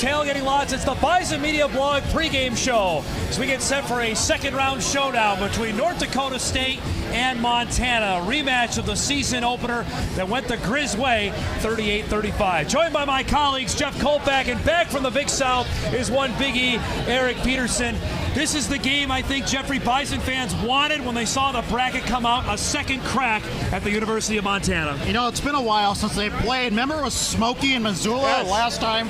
tailgating lots. It's the Bison Media Blog pregame show as we get set for a second-round showdown between North Dakota State and Montana. A rematch of the season opener that went the Grizz way, 38-35. Joined by my colleagues, Jeff Kolpak, and back from the Big South is one Big E, Eric Peterson. This is the game I think Jeffrey Bison fans wanted when they saw the bracket come out, a second crack at the University of Montana. You know, it's been a while since they played. Remember it was Smokey and Missoula last time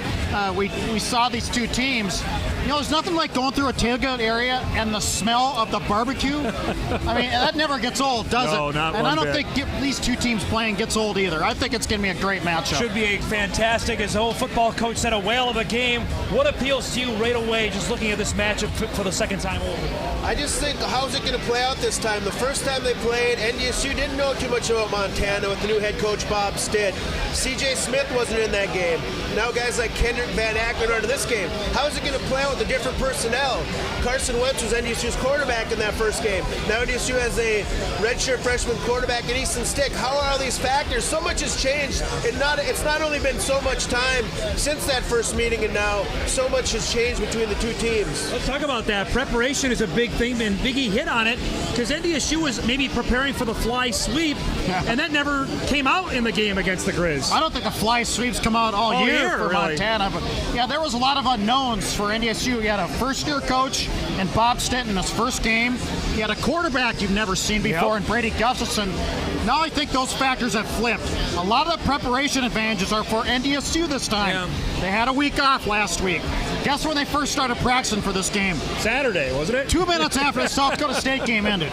we saw these two teams. You know, there's nothing like going through a tailgate area and the smell of the barbecue. I mean, that never gets old, does No, it? not and one I don't bit. think these two teams playing gets old either. I think it's going to be a great matchup. Should be a fantastic, as the old football coach said, a whale of a game. What appeals to you right away just looking at this matchup for the second time over? I just think, how's it going to play out this time? The first time they played, NDSU didn't know too much about Montana with the new head coach Bob Stitt. C.J. Smith wasn't in that game. Now guys like Kendrick Van Acklen are in this game. How is it going to play out with the different personnel? Carson Wentz was NDSU's quarterback in that first game. Now NDSU has a redshirt freshman quarterback in Easton Stick. How are all these factors? So much has changed. It's not only been so much time since that first meeting, and now so much has changed between the two teams. Let's talk about that. Preparation is a big thing, and Biggie hit on it because NDSU was maybe preparing for the fly sweep, and that never came out in the game against the Grizz. I don't think the fly sweeps come out all year for really. Montana, but yeah, there was a lot of unknowns for NDSU. You had a first-year coach and Bob Stitt in his first game. You had a quarterback you've never seen before in Brady Gustafson. Now I think those factors have flipped. A lot of the preparation advantages are for NDSU this time. Yeah. They had a week off last week. Guess when they first started practicing for this game? Saturday, wasn't it? 2 minutes after the South Dakota State game ended.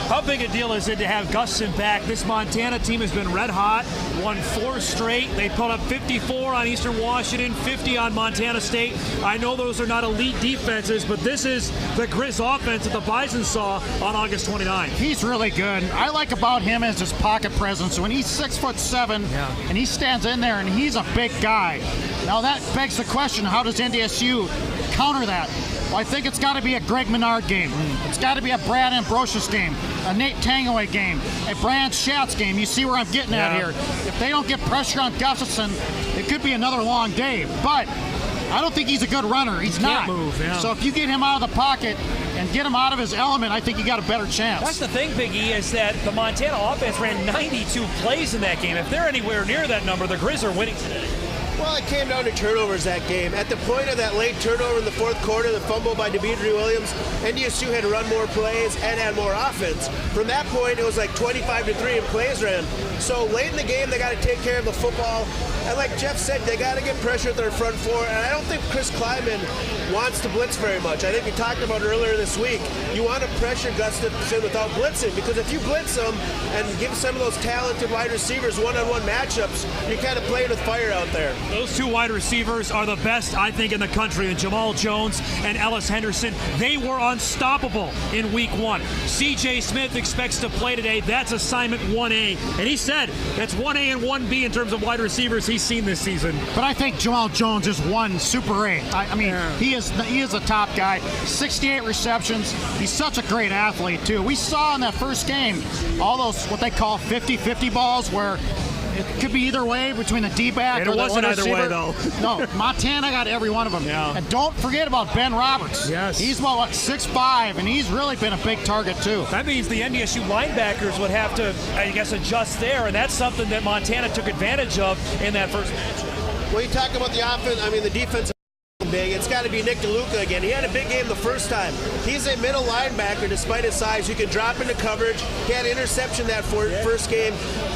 How big a deal is it to have Gustafson back? This Montana team has been red hot, won 4 straight. They put up 54 on Eastern Washington, 50 on Montana State. I know those are not elite defenses, but this is the Grizz offense that the Bison saw on August 29th. He's really good. I like about him is his pocket presence. When he's 6'7", and he stands in there and he's a big guy. Now that begs the question, how does NDSU counter that? Well, I think it's got to be a Greg Menard game. It's got to be a Brad Ambrosius game, a Nate Tangaway game, a Brian Schatz game. You see where I'm getting at here. If they don't get pressure on Gustafson, it could be another long day. But I don't think he's a good runner. He's not. Can't move, So if you get him out of the pocket and get him out of his element, I think you got a better chance. That's the thing, Big E, is that the Montana offense ran 92 plays in that game. If they're anywhere near that number, the Grizz are winning today. Well, it came down to turnovers that game. At the point of that late turnover in the fourth quarter, the fumble by DeBeadre Williams, NDSU had run more plays and had more offense. From that point, it was like 25-3 in plays ran. So late in the game, they got to take care of the football. And like Jeff said, they got to get pressure at their front four. And I don't think Chris Kleiman wants to blitz very much. I think we talked about earlier this week. You want to pressure Gustafson without blitzing, because if you blitz them and give some of those talented wide receivers one-on-one matchups, you're kind of playing with fire out there. Those two wide receivers are the best, I think, in the country, and Jamal Jones and Ellis Henderson. They were unstoppable in week 1. C.J. Smith expects to play today. That's assignment 1A. And he said that's 1A and 1B in terms of wide receivers he's seen this season. But I think Jamal Jones is one Super A. I mean, he is a top guy. 68 receptions. He's such a great athlete, too. We saw in that first game all those what they call 50-50 balls where it could be either way between the D-back And or it the wasn't wide either receiver. way, though. No, Montana got every one of them. Yeah. And don't forget about Ben Roberts. Yes. He's about 6'5", and he's really been a big target, too. That means the NDSU linebackers would have to, I guess, adjust there, and that's something that Montana took advantage of in that first match. When you talk about the offense, I mean the defense is big. It's got to be Nick DeLuca again. He had a big game the first time. He's a middle linebacker despite his size. You can drop into coverage. He had an interception that first game.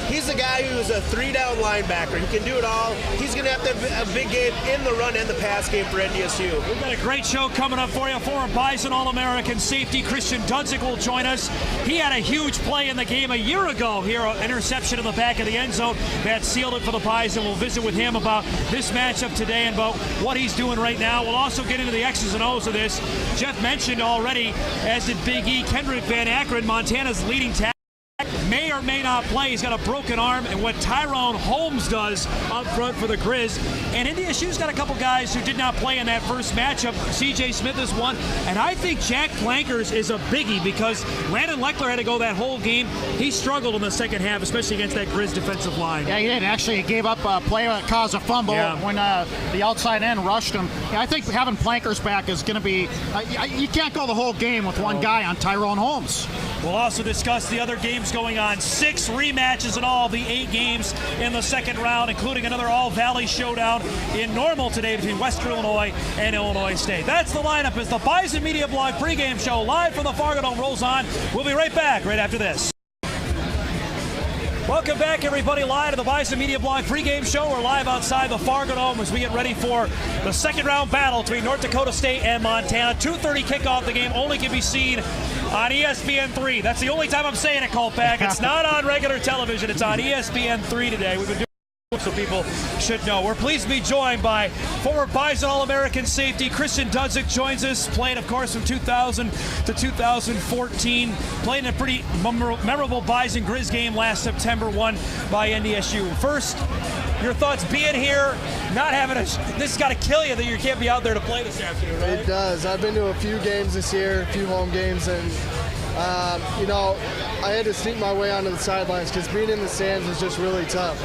He's a guy who's a 3-down linebacker. He can do it all. He's going to have to have a big game in the run and the pass game for NDSU. We've got a great show coming up for you. Former Bison All-American safety Christian Dudzik will join us. He had a huge play in the game a year ago here, an interception in the back of the end zone that sealed it for the Bison. We'll visit with him about this matchup today and about what he's doing right now. We'll also get into the X's and O's of this. Jeff mentioned already, as did Big E, Kendrick Van Acklen, Montana's leading tackle. may or may not play. He's got a broken arm, and what Tyrone Holmes does up front for the Grizz. And NDSU's got a couple guys who did not play in that first matchup. C.J. Smith is one, and I think Jack Plankers is a biggie because Landon Leckler had to go that whole game. He struggled in the second half, especially against that Grizz defensive line. Yeah, he did. Actually, he gave up a play that caused a fumble when the outside end rushed him. Yeah, I think having Plankers back is going to be you can't go the whole game with one guy on Tyrone Holmes. We'll also discuss the other games going on. 6 rematches in all, the 8 games in the second round, including another All-Valley showdown in Normal today between Western Illinois and Illinois State. That's the lineup as the Bison Media Blog pregame show live from the Fargo Dome rolls on. We'll be right back right after this. Welcome back, everybody, live to the Bison Media Blog pregame show. We're live outside the Fargo Dome as we get ready for the second round battle between North Dakota State and Montana. 2:30 kickoff. The game only can be seen on ESPN3. That's the only time I'm saying it, Colpack. It's not on regular television. It's on ESPN3 today. We've been doing so people should know. We're pleased to be joined by former Bison All-American safety Christian Dudzik joins us, played, of course, from 2000 to 2014, played in a pretty memorable Bison Grizz game last September, won by NDSU. First, your thoughts being here, not having this has got to kill you that you can't be out there to play this afternoon, right? It does. I've been to a few games this year, a few home games, and I had to sneak my way onto the sidelines because being in the stands is just really tough.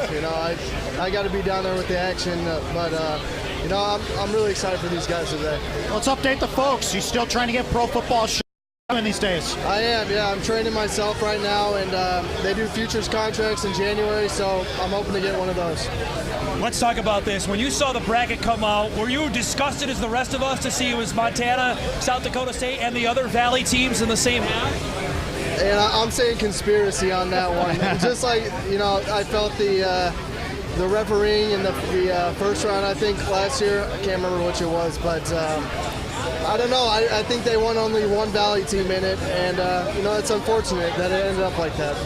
I got to be down there with the action, but I'm really excited for these guys today. Let's update the folks. You still trying to get pro football in these days? I am, yeah. I'm training myself right now, and they do futures contracts in January, so I'm hoping to get one of those. Let's talk about this. When you saw the bracket come out, were you disgusted as the rest of us to see it was Montana, South Dakota State, and the other Valley teams in the same half? And I'm saying conspiracy on that one. Just like, I felt the refereeing in the first round, I think, last year. I can't remember which it was, but I don't know. I think they won only one Valley team in it, and, it's unfortunate that it ended up like that.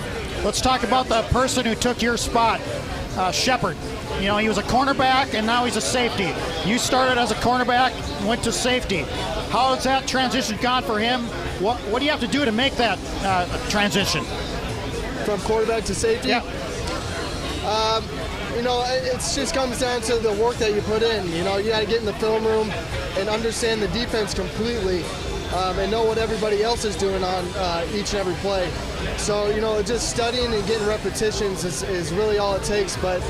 Let's talk about the person who took your spot, Shepard. He was a cornerback, and now he's a safety. You started as a cornerback, went to safety. How has that transition gone for him? What do you have to do to make that transition? From quarterback to safety? Yeah. It just comes down to the work that you put in. You got to get in the film room and understand the defense completely and know what everybody else is doing on each and every play. So, just studying and getting repetitions is really all it takes, but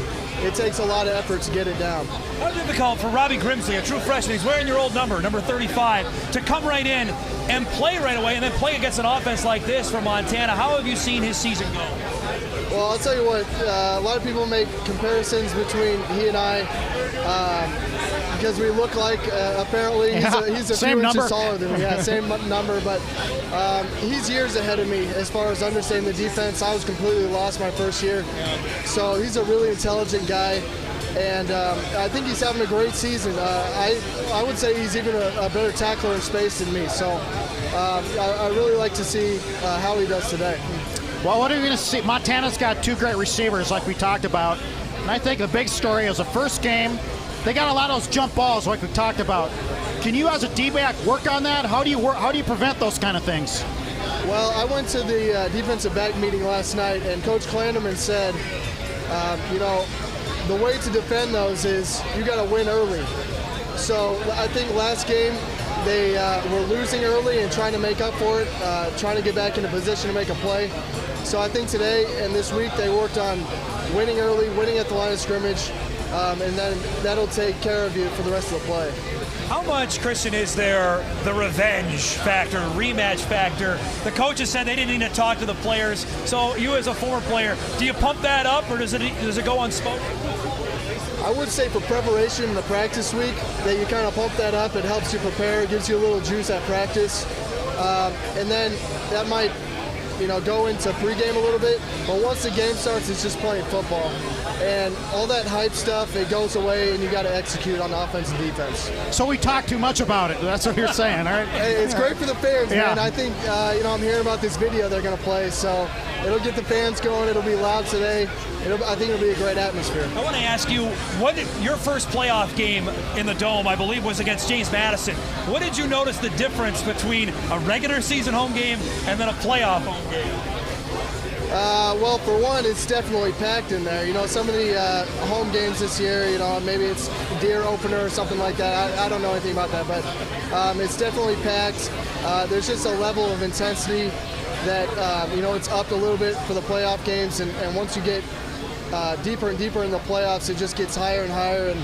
it takes a lot of effort to get it down. How difficult for Robbie Grimsley, a true freshman, he's wearing your old number 35, to come right in and play right away and then play against an offense like this for Montana? How have you seen his season go? Well, I'll tell you what, a lot of people make comparisons between he and I because we look like, apparently, he's a few inches taller than me. Yeah, same number, but he's years ahead of me as far as understanding the defense. I was completely lost my first year. So he's a really intelligent guy, and I think he's having a great season. I would say he's even a better tackler in space than me. So I really like to see how he does today. Well, what are we going to see? Montana's got 2 great receivers like we talked about. And I think the big story is the first game, they got a lot of those jump balls like we talked about. Can you as a D-back work on that? How do you prevent those kind of things? Well, I went to the defensive back meeting last night, and Coach Clanderman said, the way to defend those is you got to win early. So I think last game they were losing early and trying to make up for it, trying to get back into position to make a play. So I think today and this week they worked on winning early, winning at the line of scrimmage, and then that'll take care of you for the rest of the play. How much, Christian, is there the revenge factor, rematch factor? The coaches said they didn't need to talk to the players. So you as a former player, do you pump that up or does it go unspoken? I would say for preparation in the practice week that you kind of pump that up. It helps you prepare, gives you a little juice at practice. And then that might go into pregame a little bit. But once the game starts, it's just playing football. And all that hype stuff, it goes away, and you got to execute on offense and defense. So we talk too much about it. That's what you're saying, all right? Hey, it's great for the fans, man. I think, I'm hearing about this video they're going to play, so it'll get the fans going. It'll be loud today. I think it'll be a great atmosphere. I want to ask you, your first playoff game in the Dome, I believe, was against James Madison. What did you notice the difference between a regular season home game and then a playoff home game? Well, for one, it's definitely packed in there. You know, some of the home games this year, you know, maybe it's Deer opener or something like that. I don't know anything about that, but it's definitely packed. There's just a level of intensity that, you know, it's upped a little bit for the playoff games. And once you get deeper and deeper in the playoffs, it just gets higher and higher.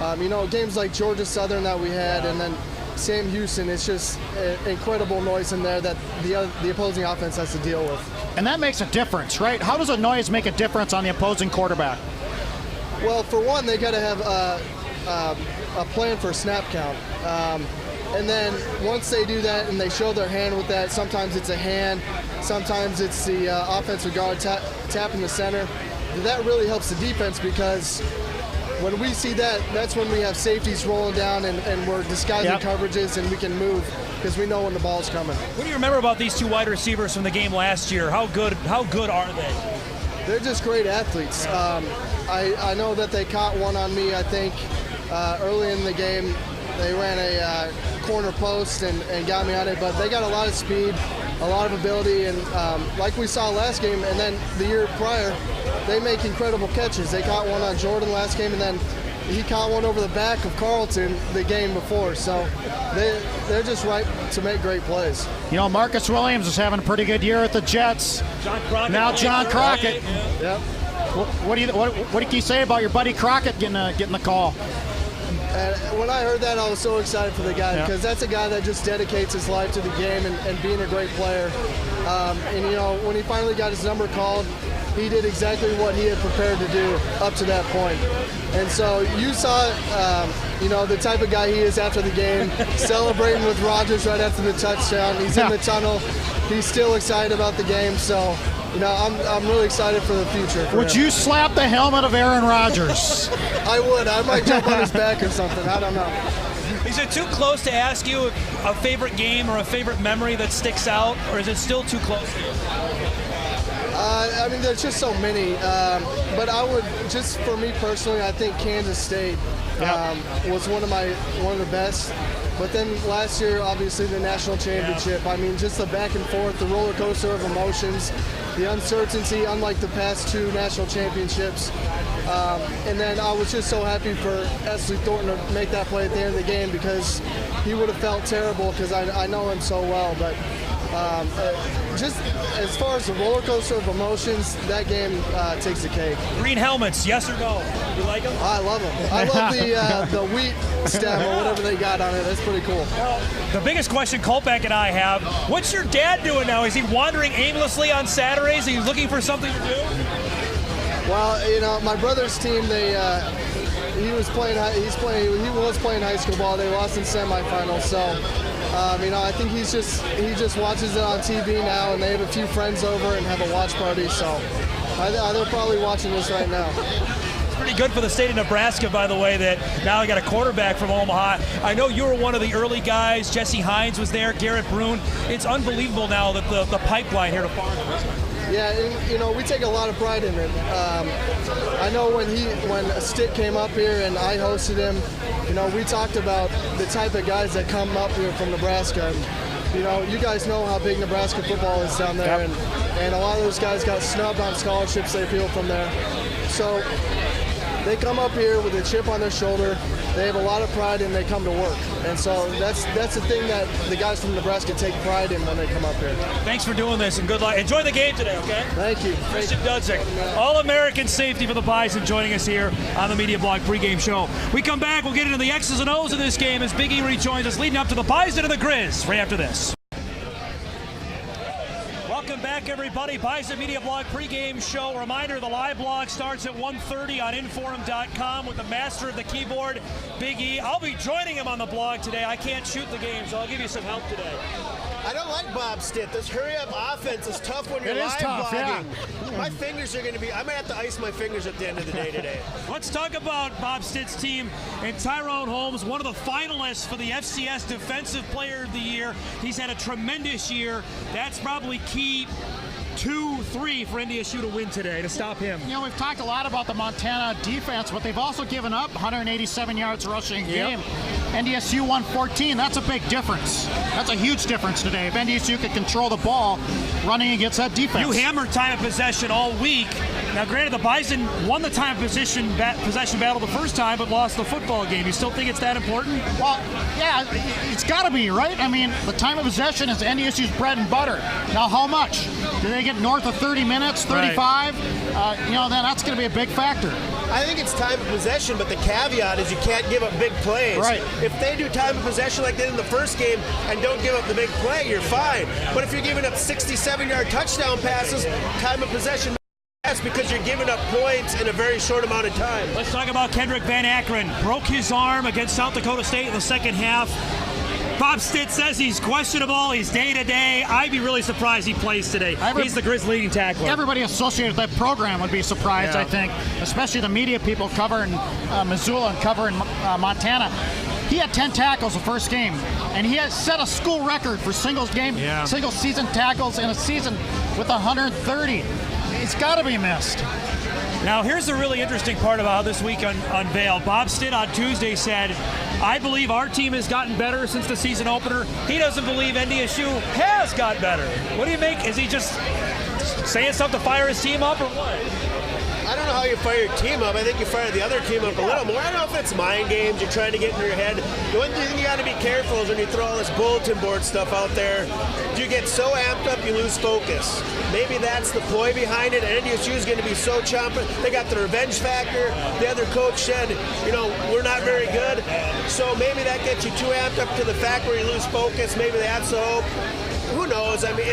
And, you know, games like Georgia Southern that we had, and then Sam Houston, it's just incredible noise in there that the opposing offense has to deal with. And that makes a difference, right? How does a noise make a difference on the opposing quarterback? Well, for one, they got to have a plan for snap count. And then once they do that and they show their hand with that, sometimes it's a hand, sometimes it's the offensive guard tapping the center. That really helps the defense, because when we see that, that's when we have safeties rolling down and we're disguising coverages and we can move because we know when the ball's coming. What do you remember about these two wide receivers from the game last year? How good are they? They're just great athletes. I know that they caught one on me, I think, early in the game. They ran a corner post and got me on it, but they got a lot of speed, a lot of ability, and like we saw last game and then the year prior, they make incredible catches. They caught one on Jordan last game, and then he caught one over the back of Carlton the game before. So they're just right to make great plays. You know, Marcus Williams is having a pretty good year at the Jets. John Crockett. Now John Crockett. Yep. What did you say about your buddy Crockett getting the call? And when I heard that, I was so excited for the guy, because that's a guy that just dedicates his life to the game and being a great player. And, you know, when he finally got his number called, he did exactly what he had prepared to do up to that point. And so you saw, you know, the type of guy he is after the game, celebrating with Rodgers right after the touchdown. He's in the tunnel. He's still excited about the game. So, you know, I'm really excited for the future. Would you slap the helmet of Aaron Rodgers? I would. I might jump on his back or something. I don't know. Is it too close to ask you a favorite game or a favorite memory that sticks out, or is it still too close to you? I mean, there's just so many. But I would, just for me personally, I think Kansas State was one of the best. But then last year, obviously, the national championship. I mean, just the back and forth, the roller coaster of emotions, the uncertainty, unlike the past two national championships. And then I was just so happy for Esley Thornton to make that play at the end of the game, because he would have felt terrible, because I know him so well. But just as far as the roller coaster of emotions, that game takes the cake. Green helmets, yes or no? You like them? I love them. I love the wheat stem or whatever they got on it. That's pretty cool. Well, the biggest question Kolpak and I have, what's your dad doing now? Is he wandering aimlessly on Saturdays? Are you looking for something to do? Well, you know, my brother's team, he was playing high school ball. They lost in semifinals, so you know, I think he just watches it on TV now, and they have a few friends over and have a watch party. So they're probably watching this right now. It's pretty good for the state of Nebraska, by the way, that now I got a quarterback from Omaha. I know you were one of the early guys. Jesse Hines was there, Garrett Brune. It's unbelievable now that the pipeline here to Fargo. Yeah, and, you know, we take a lot of pride in it. I know when Stick came up here and I hosted him, you know, we talked about the type of guys that come up here from Nebraska. And, you know, you guys know how big Nebraska football is down there, and a lot of those guys got snubbed on scholarships they feel from there. So they come up here with a chip on their shoulder. They have a lot of pride, and they come to work. And so that's the thing that the guys from Nebraska take pride in when they come up here. Thanks for doing this, and good luck. Enjoy the game today, okay? Thank you. Christian Dudzik, All-American safety for the Bison, joining us here on the Media Blog pregame show. We come back, we'll get into the X's and O's of this game as Big E rejoins us, leading up to the Bison and the Grizz right after this. Welcome back, everybody. Bison Media Blog pregame show. Reminder, the live blog starts at 1:30 on Inforum.com with the master of the keyboard, Big E. I'll be joining him on the blog today. I can't shoot the game, so I'll give you some help today. I don't like Bob Stitt. This hurry-up offense is tough when you're live blogging. Yeah. My fingers are going to be... I might have to ice my fingers at the end of the day today. Let's talk about Bob Stitt's team and Tyrone Holmes, one of the finalists for the FCS Defensive Player of the Year. He's had a tremendous year. That's probably key 2-3 for NDSU to win today, to stop him. You know, we've talked a lot about the Montana defense, but they've also given up 187 yards rushing game. NDSU won 14. That's a big difference. That's a huge difference today. If NDSU could control the ball running against that defense. You hammered time of possession all week. Now, granted, the Bison won the time of possession battle the first time, but lost the football game. You still think it's that important? Well, yeah, it's got to be, right? I mean, the time of possession is NDSU's bread and butter. Now, how much? Do they get north of 30 minutes, 35? Right. Then that's going to be a big factor. I think it's time of possession, but the caveat is you can't give up big plays. Right. If they do time of possession like they did in the first game and don't give up the big play, you're fine. But if you're giving up 67-yard touchdown passes, time of possession, that's because you're giving up points in a very short amount of time. Let's talk about Kendrick Van Akron. Broke his arm against South Dakota State in the second half. Bob Stitt says he's questionable. He's day-to-day. I'd be really surprised he plays today. He's the Grizz leading tackler. Everybody associated with that program would be surprised, I think, especially the media people covering Missoula and covering Montana. He had 10 tackles the first game, and he has set a school record for single season tackles in a season with 130. It's got to be missed. Now, here's the really interesting part about how this week unveiled. Bob Stitt on Tuesday said, I believe our team has gotten better since the season opener. He doesn't believe NDSU has got better. What do you make? Is he just saying something to fire his team up or what? I don't know how you fire your team up. I think you fire the other team up a little more. I don't know if it's mind games you're trying to get in your head. The one thing you got to be careful is when you throw all this bulletin board stuff out there, you get so amped up you lose focus. Maybe that's the ploy behind it. NDSU is going to be so chomping. They got the revenge factor. The other coach said, we're not very good. So maybe that gets you too amped up to the fact where you lose focus. Maybe that's the hope. Who knows? I mean,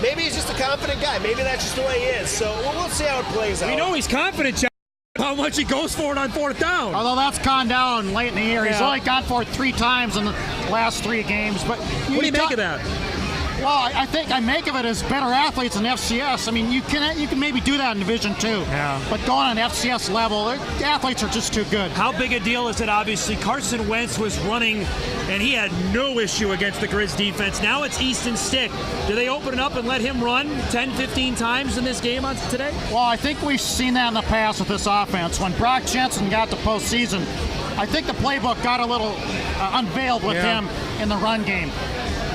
maybe he's just a confident guy. Maybe that's just the way he is. So we'll see how it plays out. We know he's confident, John. How much he goes for it on fourth down. Although that's gone down late in the year. He's only gone for it 3 times in the last 3 games. But what do you make of that? Well, I think I make of it as better athletes in FCS. I mean, you can maybe do that in Division II. Yeah. But going on FCS level, the athletes are just too good. How big a deal is it? Obviously, Carson Wentz was running, and he had no issue against the Grizz defense. Now it's Easton Stick. Do they open it up and let him run 10, 15 times in this game today? Well, I think we've seen that in the past with this offense. When Brock Jensen got to postseason, I think the playbook got a little unveiled with him in the run game.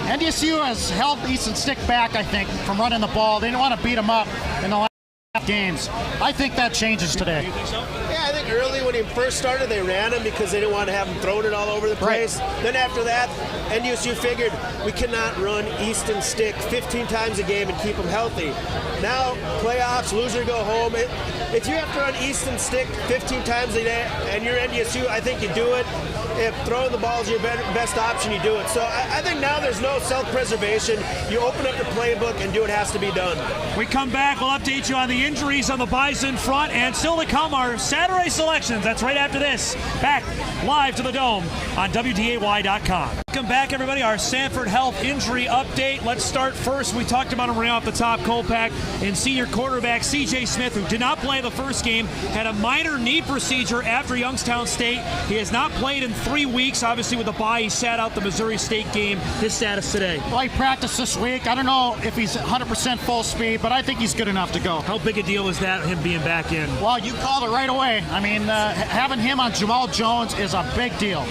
NDSU has held Easton Stick back, I think, from running the ball. They didn't want to beat him up in the last games. I think that changes today. You think so? Yeah, I think early when he first started, they ran him because they didn't want to have him throwing it all over the place. Right. Then after that, NDSU figured we cannot run Easton Stick 15 times a game and keep him healthy. Now, playoffs, loser go home. If you have to run Easton Stick 15 times a day and you're NDSU, I think you do it. If throwing the ball is your best option, you do it. So I think now there's no self-preservation. You open up the playbook and do what has to be done. We come back, we'll update you on the injuries on the Bison front, and still to come our Saturday selections. That's right after this. Back live to the Dome on WDAY.com. Welcome back, everybody. Our Sanford Health injury update. Let's start first. We talked about him right off the top, Kolpak, and senior quarterback C.J. Smith, who did not play the first game, had a minor knee procedure after Youngstown State. He has not played in 3 weeks. Obviously, with the bye, he sat out the Missouri State game. His status today? Well, he practiced this week. I don't know if he's 100% full speed, but I think he's good enough to go. How big a deal is that, him being back in? Well, you called it right away. I mean, having him on Jamal Jones is a big deal.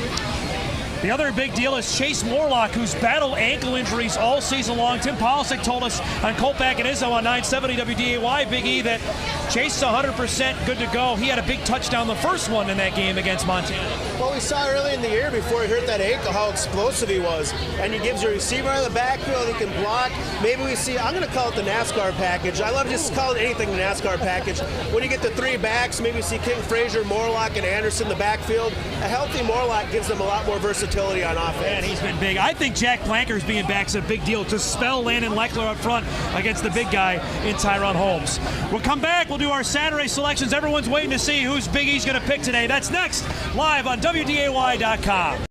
The other big deal is Chase Morlock, who's battled ankle injuries all season long. Tim Polisic told us on Kolpak and Izzo on 970 WDAY, Big E, that Chase is 100% good to go. He had a big touchdown, the first one in that game against Montana. Well, we saw early in the year before he hurt that ankle how explosive he was. And he gives a receiver out of the backfield, he can block. Maybe we see, I'm going to call it the NASCAR package. I love just calling anything the NASCAR package. When you get the 3 backs, maybe see King Frazier, Morlock, and Anderson in the backfield. A healthy Morlock gives them a lot more versatility on offense. And he's been big. I think Jack Planker's being back is a big deal to spell Landon Leckler up front against the big guy in Tyrone Holmes. We'll come back. We'll do our Saturday selections. Everyone's waiting to see who's Big E's going to pick today. That's next, live on WDAY.com.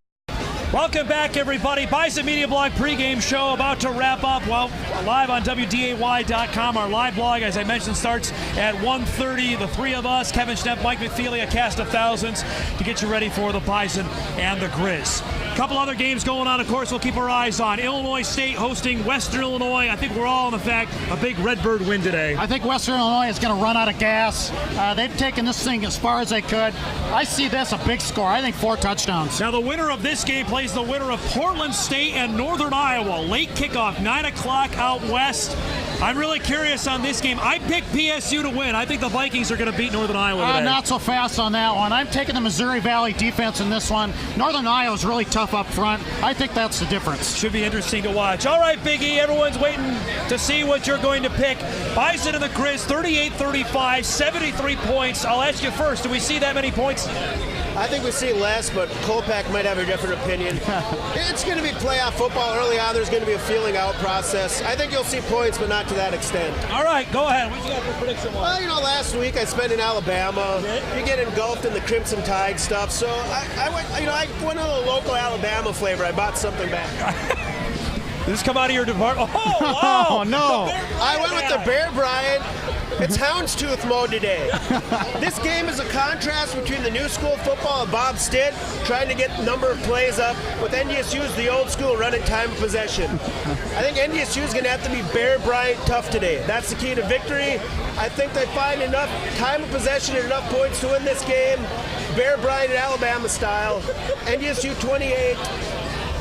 Welcome back, everybody. Bison Media Blog pregame show about to wrap up. Well, live on WDAY.com. Our live blog, as I mentioned, starts at 1:30. The 3 of us, Kevin Schnepp, Mike McFeely, a cast of thousands, to get you ready for the Bison and the Grizz. A couple other games going on, of course, we'll keep our eyes on. Illinois State hosting Western Illinois. I think we're all in the fact a big Redbird win today. I think Western Illinois is going to run out of gas. They've taken this thing as far as they could. I see this a big score. I think 4 touchdowns. Now the winner of this game plays the winner of Portland State and Northern Iowa. Late kickoff, 9 o'clock out west. I'm really curious on this game. I picked PSU to win. I think the Vikings are going to beat Northern Iowa today. Not so fast on that one. I'm taking the Missouri Valley defense in this one. Northern Iowa is really tough up front. I think that's the difference. Should be interesting to watch. All right, Big E, everyone's waiting to see what you're going to pick. Bison and the Grizz, 38-35, 73 points. I'll ask you first, do we see that many points? I think we see less, but Kolpak might have a different opinion. It's going to be playoff football early on. There's going to be a feeling out process. I think you'll see points, but not to that extent. All right, go ahead. What you got for prediction? Well, last week I spent in Alabama. You get engulfed in the Crimson Tide stuff, so I went on a local Alabama flavor. I bought something back. Did this come out of your department? Oh, wow. Oh, no. I went with the Bear Bryant. It's houndstooth mode today. This game is a contrast between the new school football of Bob Stitt trying to get the number of plays up with NDSU's the old school running time of possession. I think NDSU is going to have to be Bear Bryant tough today. That's the key to victory. I think they find enough time of possession and enough points to win this game. Bear Bryant Alabama style. NDSU 28.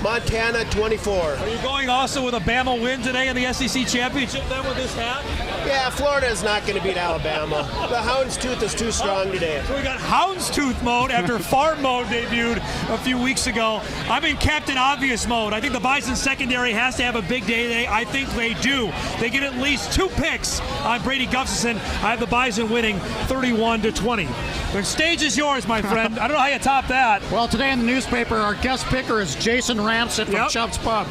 Montana 24. Are you going also with a Bama win today in the SEC Championship then with this hat? Yeah, Florida is not going to beat Alabama. The houndstooth is too strong today. So we got houndstooth mode after farm mode debuted a few weeks ago. I'm in Captain Obvious mode. I think the Bison secondary has to have a big day today. I think they do. They get at least 2 picks on Brady Gustafson. I have the Bison winning 31-20. The stage is yours, my friend. I don't know how you top that. Well, today in the newspaper, our guest picker is Jason Ramsett from Chubb's Pub.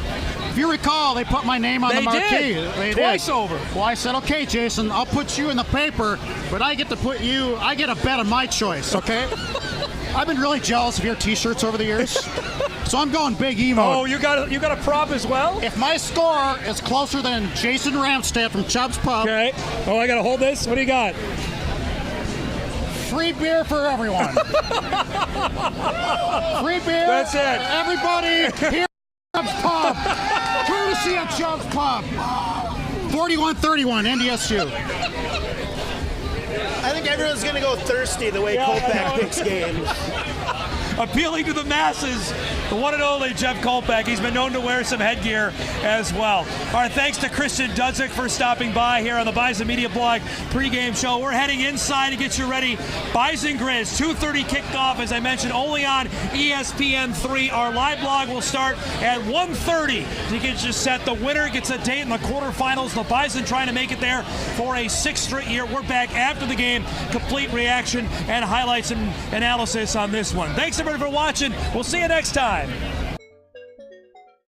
If you recall, they put my name on the marquee. They did. Twice over. Well, I said, okay, Jason, I'll put you in the paper, but I get a bet of my choice, okay? I've been really jealous of your T-shirts over the years, so I'm going Big E mode. Oh, you got a prop as well? If my score is closer than Jason Ramsett from Chubb's Pub. Okay. Oh, I got to hold this? What do you got? Free beer for everyone. Free beer. That's it. Everybody here at Chubb's Pub. Courtesy of Chubb's Pub. 41-31, NDSU. I think everyone's going to go thirsty the way Kolpak picks games. Appealing to the masses, the one and only Jeff Kolpak. He's been known to wear some headgear as well. All right, thanks to Christian Dudzik for stopping by here on the Bison Media Blog pregame show. We're heading inside to get you ready. Bison Grizz, 2:30 kickoff, as I mentioned, only on ESPN3. Our live blog will start at 1:30 to get you set. The winner gets a date in the quarterfinals. The Bison trying to make it there for a 6th straight year. We're back after the game. Complete reaction and highlights and analysis on this one. Thanks everybody for watching. We'll see you next time.